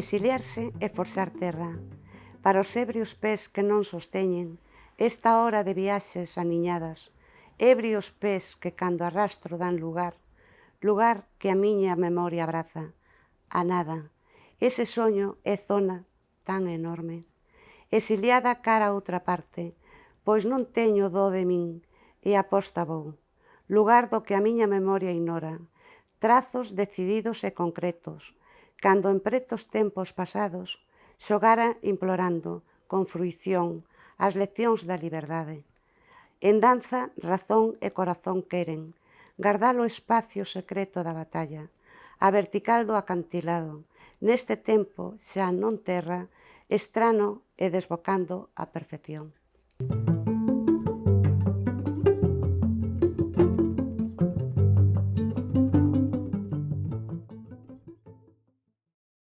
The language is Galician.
exiliarse e forxar terra. Para os ebrios pés que non sosteñen esta hora de viaxes aniñadas, ebrios pés que cando arrastro dan lugar que a miña memoria abraza, a nada. Ese soño é zona tan enorme. Exiliada cara a outra parte, pois non teño do de min, e aposta vou. Lugar do que a miña memoria ignora, trazos decididos e concretos, cando en pretos tempos pasados xogara implorando, con fruición, as leccións da liberdade. En danza, razón e corazón queren gardar o espacio secreto da batalla, a vertical do acantilado, neste tempo xa non terra, estrano e desbocando a perfección.